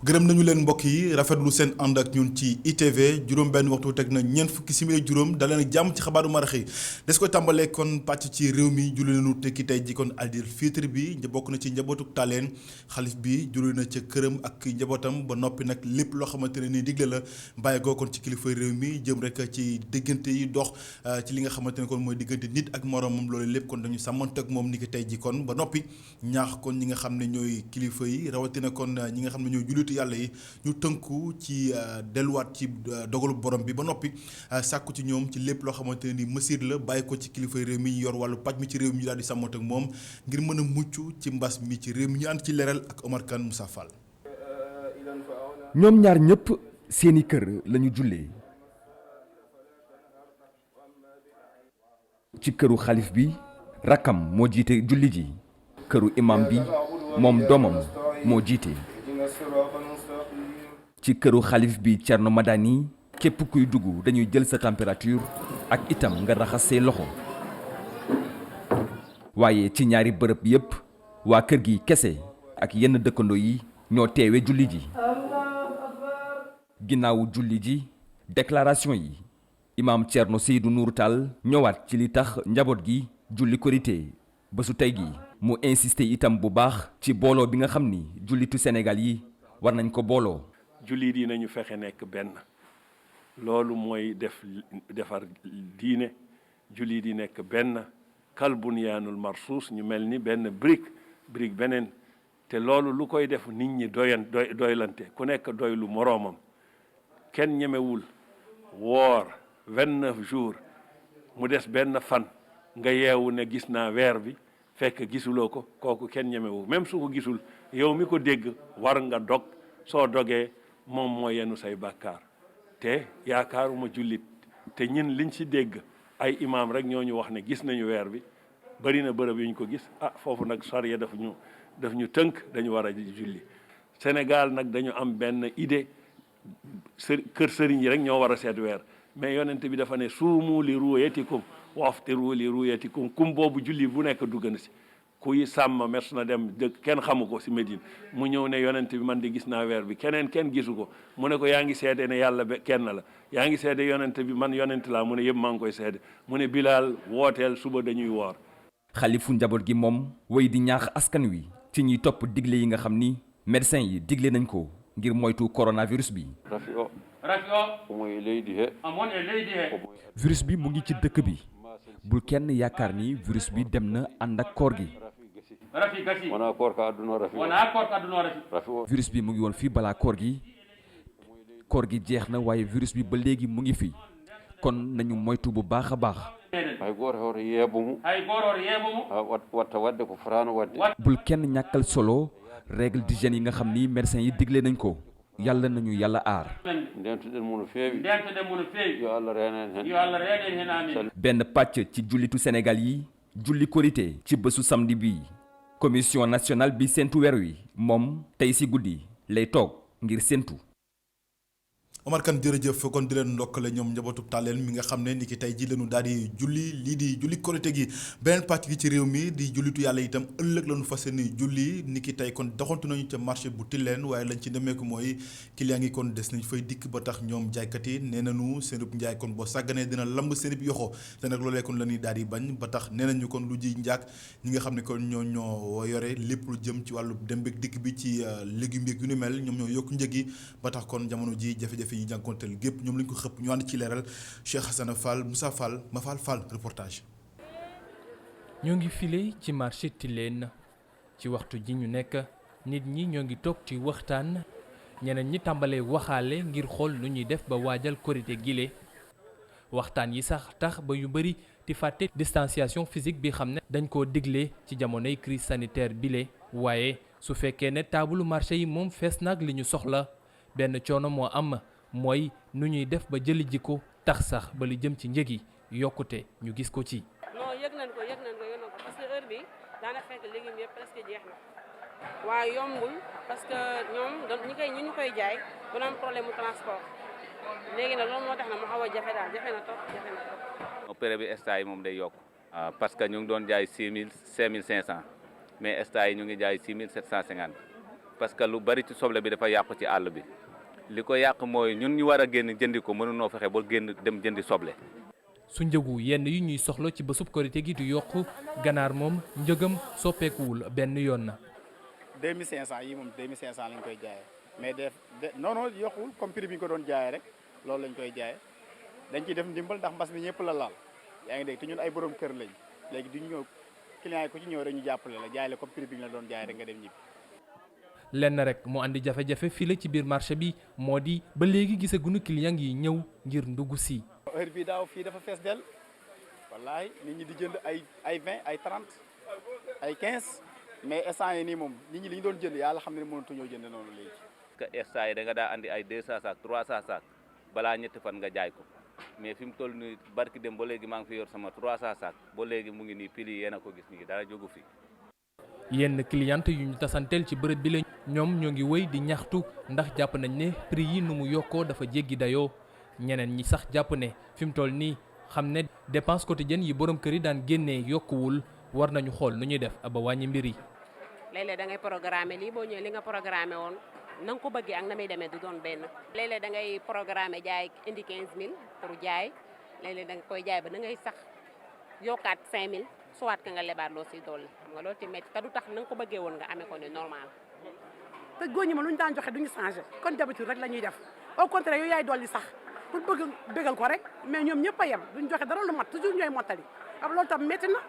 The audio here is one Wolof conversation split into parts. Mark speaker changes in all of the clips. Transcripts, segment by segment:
Speaker 1: gërëm nañu leen mbokk yi rafetlu seen ànd ak ñun ci ITV juróom benn waxtu teg na ñeent fukki simili juróom daleen ak jàmm ci xabaaru maraxi des koy tàmbalee kon pàcc ci réew mi julli nañu tekki tey ji kon Aïd el-Fitr bi bokk na ci njabootuk Taaleen xalif bi julli na ca këram ak njabootam ba noppi nag lépp loo xamante ne ni digle la bàyyi goo kon ci kilifa réew mi jëm rek ci diggante yi dox ci li nga xamante ne kon mooy diggante nit ak moroomam loolu lépp kon dañu sàmmante ak moom ni ki tey ji kon ba noppi ñaax kon ñi nga xam ne ñooy kilifa yi rawatina kon ñi nga xam ne ñooy jullitu yàlla yi ñu tënku ci delluwaat ci dogalu borom bi ba noppi sàkku ci ñoom ci lépp loo xamante ne ni mesure la bàyyi ko ci kilifa réew mi ñu yor wàllu paj mi ci réew mi ñu daal di sàmmante ak moom ngir mën a mucc ci mbas mi ci réew mi ñu ànd ci leeral ak Omar Kane Moussa Fall.
Speaker 2: ñoom ñaar ñëpp seeni kër lañu jullee ci këru xalif bi rakkam moo jiite julli ji këru imam bi moom doomam moo jiite ci këru xalif bi Thierno Madani képp kuy dugg dañuy jël sa température ak itam nga raxas say loxo waaye ci ñaari bërëb yépp waa kër gi kese ak yenn dëkkandoo yi ñoo teewe julli ji ginnaawu julli ji déclaration yi imaam Thierno Seydou Nourou Tall ñëwaat ci li tax njaboot gi julli korité bésu tey gi mu insisté itam bu baax ci booloo bi nga xam ni jullitu Sénégal yi war nañ ko booloo.
Speaker 3: jullit yi nañu fexe nekk benn loolu mooy defar diine jullit yi nekk benn kalbunyaanul marsuus ñu mel ni benn brique beneen te loolu lu koy def nit ñi doylante ku nekk doylu moroomam kenn ñemewul woor 29 jours mu des benn fan nga yeewu ne gis naa weer bi fekk gisuloo ko kooku kenn ñemewu même su ko gisul yow mi ko dégg war nga dog soo dogee moom moo yenu say bàkkaar te yaakaaruma jullit te ñin liñ ci dégg ay imaam rek ñoo ñu wax ne gis nañu weer bi bari na bërëb yu ñu ko gis foofu nag sariya daf ñu tënk dañu war a julli Sénégal nag dañu am benn idée kër sëriñ yi rek ñoo war a seet weer mais yonent bi dafa ne suumu li ru'yatikum waftiru li ru'yatikum kum boobu julli bu nekk dugg na si kuy sàmm mes na dem dëkk kenn xamu ko si Médine mu ñëw ne yonent bi man di gis naa weer bi kenn gisu ko mu ne ko yaa ngi seede ne yàlla kenn la yaa ngi seede yonent bi man yonent laa mu ne yëpp maa ngi koy seede mu ne Bilaal wooteel suba dañuy woor.
Speaker 2: xalifu njaboot gi moom way di ñaax askan wi ci ñuy topp digle yi nga xam ni médecin yi digle nañ ko ngir moytu coronavirus bi. virus bi mu ngi ci dëkk bi bul kenn yaakaar ni virus bi dem na ànd ak koor gi. virus bi mu ngi woon fii balaa koor gi jeex na waaye virus bi ba léegi mu ngi fi kon nañu moytu bu baax a baax. bul kenn ñàkkal solo règle d'hygiène yi nga xam ni médecin yi digle nañ ko yàlla nañu yàlla aar. benn pàcc ci jullitu Sénégal yi julli korité ci bésu samedi bi commission nationale bi séntu weer wi moom tey si guddi lay toog ngir séntu.
Speaker 1: Omar Kane jërëjëf kon di leen ndokkale ñoom njabootu Taaleen mi nga xam ne ni ki tey ji lañu daal di julli lii di julli korite gi beneen pàcc gi ci réew mi di jullitu yàlla itam ëllëg lañu fas yéene julli ni ki tey kon doxantu nañu ca marché bu Tilène waaye lañ ci nemmeeku mooy client ngi kon des nañ fay dikk ba tax ñoom jaaykat yi nee nañu seenub njaay kon boo sàgganee dina lamb seenub yoxo te nag loolee kon la ñuy daal di bañ ba tax nee nañu kon lu ji njaag ñi nga xam ne kon ñoo yore lépp lu jëm ci wàllu dem beeg dikk bi ci légumes yeeg yu ni mel ñoom ñoo yokk njëg yi ba tax kon jamono ji jafe-jafe yi jànkonteel gépp ñoom lañ ko xëpp ñu ànd ci leeral Cheikh Hassana Fall Moussa Fall Mafal Fall reportage.
Speaker 4: ñoo ngi file ci marché Tilène ci waxtu ji ñu nekk nit ñi ñoo ngi toog ci waxtaan ñeneen ñi tàmbalee waxaale ngir xool lu ñuy def ba waajal korite gile waxtaan yi sax tax ba yu bëri di fàtte distanciation physique bi xam ne dañ koo digle ci jamonoy crise sanitaire bile waaye su fekkee ne taabalu marché yi moom fees nag li ñu soxla benn coono moo am mooy nu ñuy def ba jëli ji ko tax sax ba lu jëm ci njëg yi yokkute ñu gis ko ci.
Speaker 5: non yëg nañ ko parce que heure bi daana fekk légumes yëpp presque jeex na waaye yombul parce que ñoom ñi ñu koy jaay dina am problème mu transport léegi nag loolu moo tax na mu xaw a jafe na trop.
Speaker 6: prix bi instant yi moom day yokk parce que ñu ngi doon jaay 6 000 5 500 mais instant yi ñu ngi jaay 6 750 parce que lu bari ci soble bi dafa yàqu ci àll bi li ko yàq mooy ñun ñu war a génn jëndi ko mënunoo fexe ba génn dem jëndi soble.
Speaker 4: su njëgu yenn yi ñuy soxla ci bésub korite gi du yokk ganaar moom njëgam soppeekuwul benn yoon na.
Speaker 7: 2500 yi moom 2500 lañ koy jaayee mais non yokkuwul comme prix bi ñu ko doon jaayee rek loolu lañ koy jaayee dañ ciy def ndimbal ndax mbas mi ñëpp la laal yaa ngi dégg te ñun ay borom kër lañ léegi duñ ñëw client yi ku ci ñëw rek ñu jàppale la jaay la comme prix bi ñu la doon jaayee rek nga dem ñibbi.
Speaker 4: lenn rek mu andi jafe-jafe fii la ci biir marché bi moo di ba léegi gisaguñu client yi ñëw ngir ndugg si.
Speaker 7: heure bi daaw fii dafa fees del wallaahi nit ñi di jënd ay 20 ay 30 ay 15 mais instant yi nii moom nit ñi li ñu doon jënd yàlla xam ne mënatuñoo jënd noonu léegi.
Speaker 6: parce que instant yi da nga daa andi ay 200 sacs 300 sacs balaa ñetti fan nga jaay ko mais fi mu toll nii barki dem ba léegi maa ngi fi yor sama 300 sacs ba léegi mu ngi nii pili yéen a ko gis nii dara jógu fi.
Speaker 4: yenn client yu ñu tasanteel ci bërëb bi la ñoom ñoo ngi wéy di ñaxtu ndax jàpp nañ ne prix yi nu mu yokkoo dafa jéggi dayoo ñeneen ñi sax jàpp ne fi mu toll nii xam ne dépense quotidienne yi borom kër yi daan génnee yokkuwul war nañu xool nu ñuy def ba wàññi mbir yi.
Speaker 5: léeg-léeg da ngay programmer lii boo ñëwee li nga programmer woon na nga ko bëggee ak na muy demee du doon benn. léeg-léeg da ngay programmer jaay indi 15000 pour jaay léeg-léeg da nga koy jaay ba da ngay sax yokkaat 5000 soit ka nga lebaat loo si dolli xam nga loolu ci métti te du tax na nga ko bëggee woon nga amee ko ne normal.
Speaker 8: te góor ñi ma lu ñu daan joxe duñu changé kon d'habitude rek la ñuy def au contraire yooyu yaay dolli sax pour bëgg bégal ko rek mais ñoom ñëpp a yem duñ joxe dara lu mat toujours ñooy mottali ab loolu tam métti na.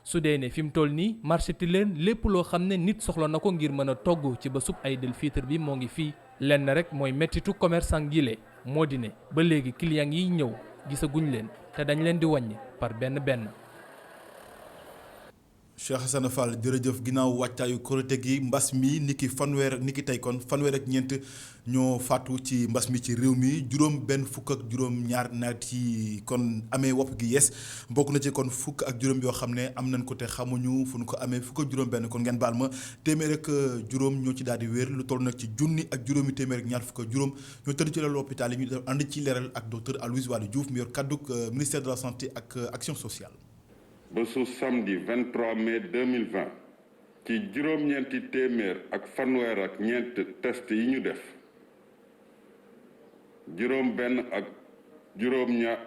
Speaker 4: su dee ne fi mu toll nii marché Tilène lépp loo xam ne nit soxla na ko ngir mën a togg ci bésub Aïd el Fitr bi moo ngi fii lenn rek mooy mettitu commerçant gile moo di ne ba léegi client yi ñëw gisaguñ leen te dañ leen di wàññi par benn benn.
Speaker 1: Cheikh Hassana Fall jërëjëf ginnaaw wàccaayu korite gi mbas mi niki tey kon fanweer ak ñeent ñoo faatu ci mbas mi ci réew mi juróom benn fukk ak juróom ñaar naat yi kon amee wopp gi yes bokk na ci kon fukk ak juróom yoo xam ne am nañ ko te xamuñu fu ñu ko amee fukk ak juróom benn kon ngeen baal ma téeméer ak juróom ñoo ci daal di wér lu toll nag ci junni ak juróomi téeméer ak ñaar fukk ak juróom ñoo tëdd ci lalu hôpital yi ñu def ànd ci leeral ak docteur Aloyse Waly Diouf mi yor kàdduk ministère de la santé ak action sociale.
Speaker 9: ba su samedi 23 mai 2020 ci juróom-ñeenti téeméer ak fanweer ak ñeent test yi ñu def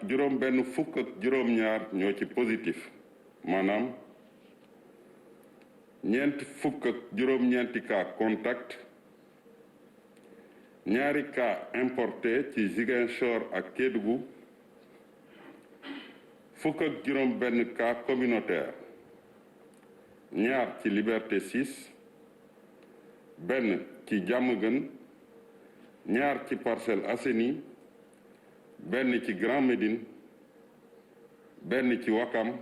Speaker 9: juróom benn fukk ak juróom-ñaar ñoo ci positif maanaam ñeent fukk ak juróom-ñeenti cas contact ñaari cas importé ci Ziguinchor ak Kédougou fukk ak juróom benn cas communautaire ñaar ci Liberté 6 benn ci Diamaguène ñaar ci Parcelles Assainies benn ci Grand Médine benn ci Ouakam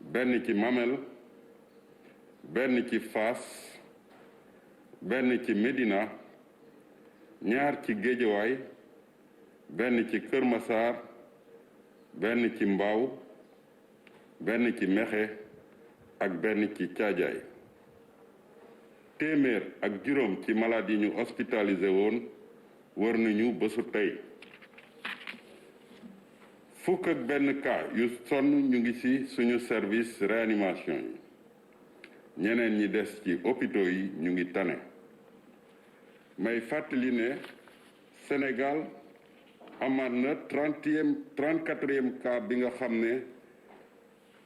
Speaker 9: benn ci Mamel benn ci Fass benn ci Médina ñaar ci Guédiawaye benn ci Kër Massar benn ci Mbao benn ci Mékhé ak benn ci Thiadiaye téeméer ak juróom ci malade yi ñu hospitalisé woon wër nañu bésu tey fukk ak benn cas yu sonn ñu ngi ci suñu service réanimation yi ñeneen ñi des ci hôpitaux yi ñu ngi tane may fàttali ne Sénégal amaat na 34e cas bi nga xam ne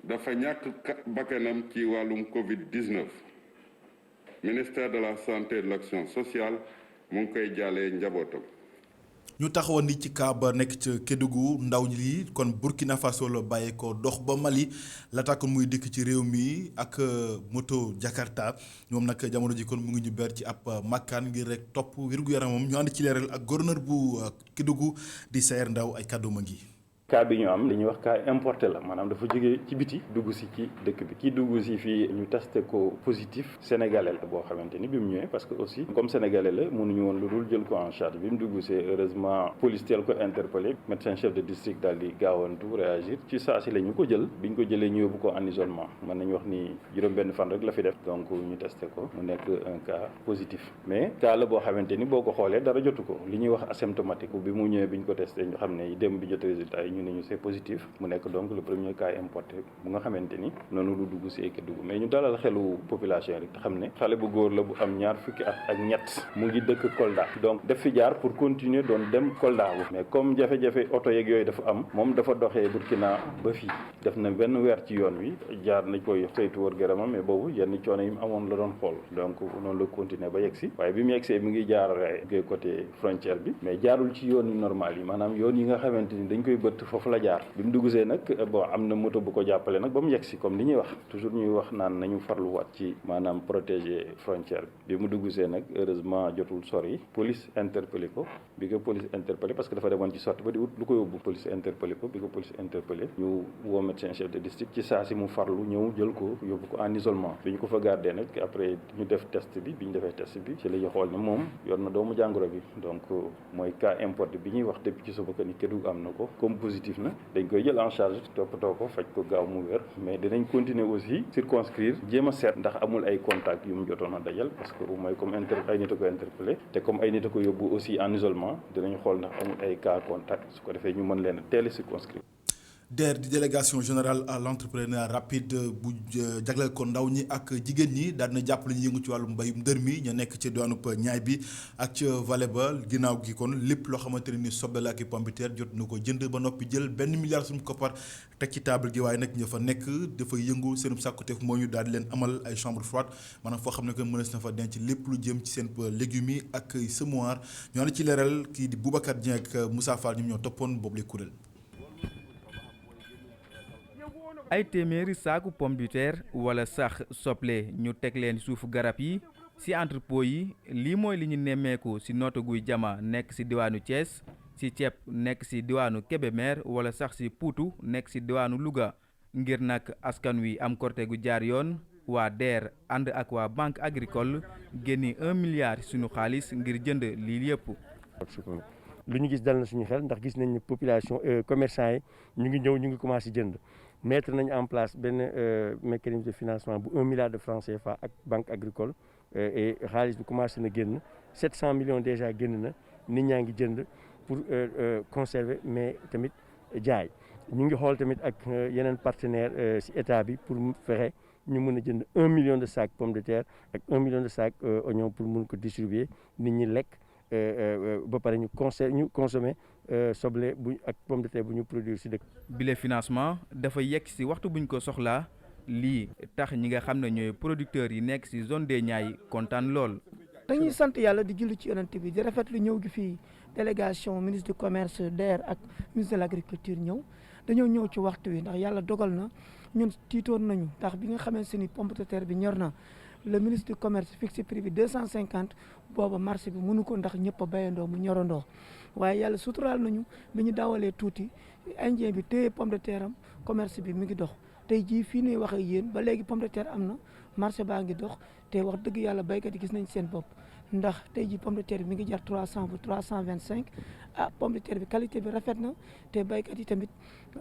Speaker 9: dafa ñàkk bakkanam ci wàllum Covid-19 ministère de la santé et de l'action sociale mu ngi koy jàllee njabootam.
Speaker 1: ñu taxawoon ni ci cas ba nekk ca Kédougou ndaw ñi kon Burkina Faso la bàyyee ko dox ba Mali laata kon muy dikk ci réew mi ak moto Jakarta ñoom nag jamono ji kon mu ngi ñu ber ci ab makkaan ngir rek topp wér-gu-yaramam ñu ànd ci leeral ak gouverneur bu Kédougou di Sayer Ndaw ay kàddu ma ngi.
Speaker 10: cas bi ñu am li ñuy wax cas importé la maanaam dafa jógee ci biti dugg si ci dëkk bi kii dugg si fii ñu testé ko positif sénégalais la boo xamante ni bi mu ñëwee parce que aussi comme sénégalais la mënuñu woon lu dul jël ko en charge bi mu dugg see heureusement police teel ko interpellé médecin chef de district daal di gaawantu réagir ci saa si la ñu ko jël bi ñu ko jëlee ñu yóbbu ko en isolement mën nañu wax ni juróom-benn fan rek la fi def donc ñu testé ko mu nekk un cas positif mais cas la boo xamante ni boo ko xoolee dara jotu ko li ñuy wax asymptomatique bi mu ñëwee bi ñu ko testé ñu xam ne dem bi jot résultat yi ñu ne ñu c'est positif mu nekk donc le premier cas importé bu nga xamante ni noonu lu dugg si Kédougou mais ñu dalal xelu population rek te xam ne xale bu góor la bu am ñaar fukki at ak ñett mu ngi dëkk Kolda donc def fi jaar pour continuer doon dem Kolda wu mais comme jafe-jafe oto yeeg yooyu dafa am moom dafa doxee Burkina ba fii def na benn weer ci yoon wi jaar nañ koy saytu wër gëramam mais boobu yenn coono yi mu amoon la doon xool donc noonu la continuer ba yegsi waaye bi mu yegsee mi ngi jaar côté frontière bi mais jaarul ci yoon yu normal yi maanaam yoon yi nga xamante ni dañ koy bëtt foofu la jaar bi mu duggsee nag bon am na moto bu ko jàppale nag ba mu yegsi comme li ñuy wax toujours ñuy wax naan nañu farluwaat ci maanaam protéger frontière bi mu duggsee nag heureusement jotul sori police interpellé ko bi ko police interpellé parce que dafa demoon ci sortie ba di wut lu ko yóbbu police interpellé ko bi ko police interpellé ñu woo médecin chef de district ci saa si mu farlu ñëw jël ko yóbbu ko en isolement bi ñu ko fa gardé nag après ñu def test bi ñu defee test bi ci la ñu xool ne moom yor na doomu jàngoro bi donc mooy cas importé bi ñuy wax depuis ci suba que ni Kédougou am na ko comme positif na dañ koy jël en charge toppatoo ko faj ko gaaw mu wér mais dinañ continuer aussi circonscrire jéem a seet ndax amul ay contact yu mu jotoon a dajal parce que mooy comme ay nit a ko interpellé te comme ay nit a ko yóbbu aussi en isolement dinañ xool ndax amul ay cas contact su ko defee ñu mën leen a teel a circonscrire.
Speaker 1: DER di délégation générale à l'entrepreneuriat rapide bu jagleel ko ndaw ñi ak jigéen ñi daal dina jàppale ñu yëngu ci wàllu mbayum ndër mi ñu nekk ci diwaanu ñaay bi ak ca vallée ba ginnaaw gi kon lépp loo xamante ne ni soble la ak i pomme de terre jot na ko jënd ba noppi jël benn milliard suñu koppar teg ci table gi waaye nag ña fa nekk dafa yëngu seen sàkkuteef moo ñu daal di leen amal ay chambre froide maanaam foo xam ne que mënees na fa denc lépp lu jëm ci seen légumes yi ak semoir ñoo ne ci leeral kii di Boubacar Dieng ak Moussa Fall ñoom ñoo toppoon boobu les kuréel.
Speaker 11: ay téeméeri saaku pomme de terre wala sax soble ñu teg leen suufu garab yi ci entrepôt yi lii mooy li ñu nemmeeku ci Notto Gouye Diama nekk ci diwaanu Thiès ci ceeb nekk ci diwaanu Kébémer wala sax ci Poutou nekk ci diwaanu Louga ngir nag askan wi am korte gu jaar yoon waa DER ànd ak waa banque agricole génni 1 milliard suñu xaalis ngir jënd lii yëpp.
Speaker 12: lu ñu gis dal na suñu xel ndax gis nañ ne population commerçant yi ñu ngi ñëw ñu ngi commencé jënd mettre nañ en place benn mécanisme de financement bu 1 milliard de francs CFA ak banque agricole et xaalis bi commencé na génn 700 millions déjà génn na nit ñaa ngi jënd pour conserver mais tamit jaay ñu ngi xool tamit ak yeneen partenaire ci état bi pour fexe ñu mën a jënd 1 million de sacs pommes de terre ak 1 million de sacs oignons pour mun ko distribuer nit ñi lekk ba pare ñu consommer soble bu ak pomme de terre bu ñu produire ci dëkk.
Speaker 11: bile financement dafa yegg ci waxtu buñ ko soxlaa lii tax ñi nga xam ne ñooy producteurs yi nekk ci zone des Niayes kontaan lool.
Speaker 13: dañuy sant yàlla di julli ci yonent bi di rafetlu ñëw gi fii délégation ministre du commerce DER ak ministre de l'agriculture ñëw dañoo ñëw ci waxtu wi ndax yàlla dogal na ñun tiitoon nañu ndax bi nga xamante ni pomme de terre bi ñor na le ministre du commerce fixé prix bi 250 booba marché bi mënu ko ndax ñëpp a bayandoo mu ñorandoo waaye yàlla suturaal nañu bi ñu dawalee tuuti indien bi téye pomme de terre am commerce bi mi ngi dox tey jii fii nuy wax ak yéen ba léegi pomme de terre am na marché baa ngi dox te wax dëgg yàlla baykat yi gis nañ seen bopp ndax tey jii pomme de terre bi mi ngi jar 300 ba 325 pomme de terre bi qualité bi rafet na te baykat yi tamit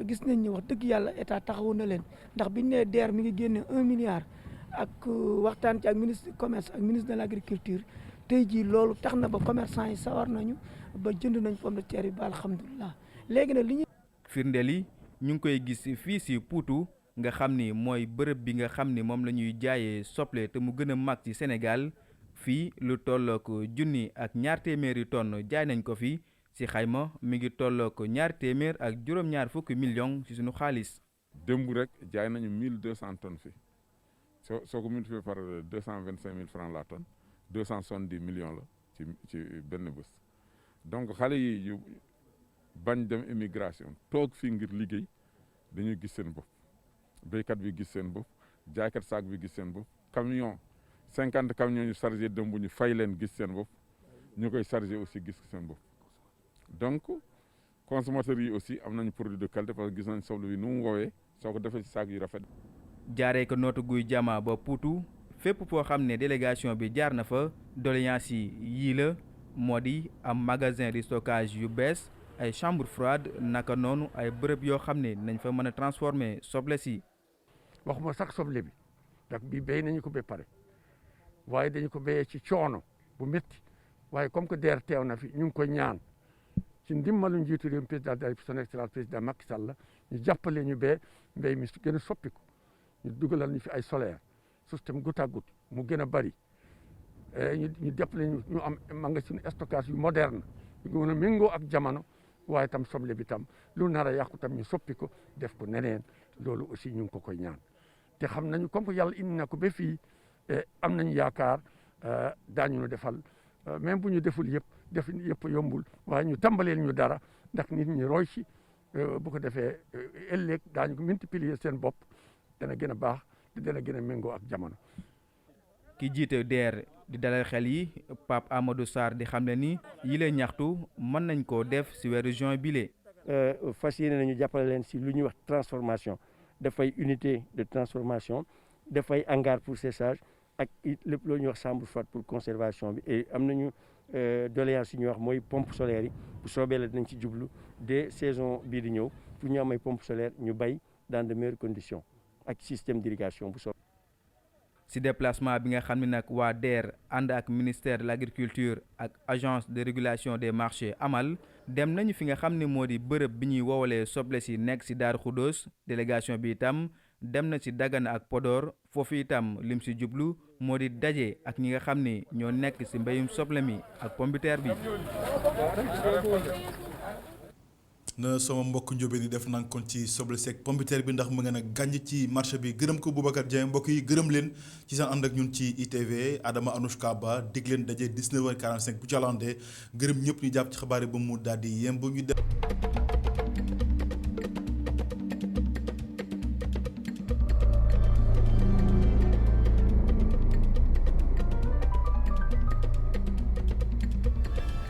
Speaker 13: gis nañ ni wax dëgg yàlla état taxawu na leen ndax biñ nee DER mi ngi génne 1 milliard ak waxtaan ci ak ministre du commerce ak ministre de l'agriculture tey jii loolu tax na ba commerçant yi sawar nañu ba jënd nañ pomme de terre yi ba alhamdulilah léegi nag li ñu.
Speaker 11: firndeel yi ñu ngi koy gis fii ci Poutou nga xam ni mooy bërëb bi nga xam ni moom la ñuy jaayee soble te mu gën a mag ci Sénégal fii lu tollook 1,2 ak 200 tonnes jaay nañ ko fi ci xayma mi ngi tollook 200 ak juróom-ñaar fukki millions ci suñu xaalis.
Speaker 14: démb rek jaay nañu 1200 tonnes fi soo ko multiplié par 225 000 francs la tonne 270 millions la ci benn bés donc xale yi yu bañ dem immigration toog fii ngir liggéey dañuy gis seen bopp béykat bi gis seen bopp jaaykat saak bi gis seen bopp camion 50 camions ñu chargé démb ñu fay leen gis seen bopp ñu koy chargé aussi gis seen bopp donc consommateurs yi aussi am nañu produit de qualité parce que gis nañ soble bi nu mu woowee soo ko defee ci saak yu rafet.
Speaker 11: jaaree ko Notto Gouye Diama ba Poutou fépp foo xam ne délégation bi jaar na fa doléance yi yii la moo di am magasin de stockage yu bees ay chambre froide naka noonu ay bërëb yoo xam ne nañ fa mën a transformer soble si.
Speaker 15: waxuma sax soble bi ndax bi béy nañu ko ba pare waaye dañu ko béyee ci coono bu métti waaye comme que DER teew na fi ñu ngi ko ñaan ci ndimbalu njiitu réew président de la République son excellence président Macky Sall la ñu jàppale ñu bee mbéy mi gën a soppiku ñu dugalal ñu fi ay solaire système goutte à goutte mu gën a bari ñu jàppale ñu am magasin stockage yu moderne yu mën a méngoo ak jamono waaye tam soble bi tam lu nar a yàqu tam ñu soppi ko def ko neneen loolu aussi ñu ngi ko koy ñaan te xam nañu comme que yàlla indi na ko ba fii am nañu yaakaar daañu ñu defal même bu ñu deful def yëpp yombul waaye ñu tàmbaleel ñu dara ndax nit ñi roy ci bu ko defee ëllëg daañu ko multiplier seen bopp dana gën a baax te dana gën a méngoo ak jamono.
Speaker 11: ki jiite DER di dalal xel yi Pape Amadou Sarr di xamle ni yile ñaxtu mën nañ koo def si weeru juin bile.
Speaker 12: fas yéene nañu jàppale leen si lu ñuy wax transformation dafay unité de transformation dafay hangar pour séchage ak lépp loo ñuy wax chambre froide pour conservation bi et am nañu doléance yu ñuy wax mooy pompe solaire yi bu soobee la dinañ ci jublu dès saison bii di ñëw pour ñu am ay pompe solaire ñu bay dans de meilleures conditions ak système d'irrigation bu soobee.
Speaker 11: ci déplacement bi nga xam ne nag waa DER ànd ak ministère de l'agriculture ak agence de régulation des marchés amal dem nañu fi nga xam ne moo di bërëb bi ñuy woowalee soble si nekk ci Daaru Xuddoos délégation bi itam dem na ci Dagana ak Podor foofu itam lim ci jublu moo di daje ak ñi nga xam ne ñoo nekk ci mbéyum soble mi ak pombiteer bi.
Speaker 1: na sama mbokk njóobeen yi def nañ kon ci soble seeg pombiteer bi ndax mu ngeen a gàññ ci marché bi gërëm ko Boubacar Dieng mbokk yi gërëm leen ci seen ànd ak ñun ci ITV Adama Anouchka Ba dig leen daje 19h45 bu ci àllandee gërëm ñëpp ñu jàpp ci xabaar yi ba mu daal di yem ba ñu def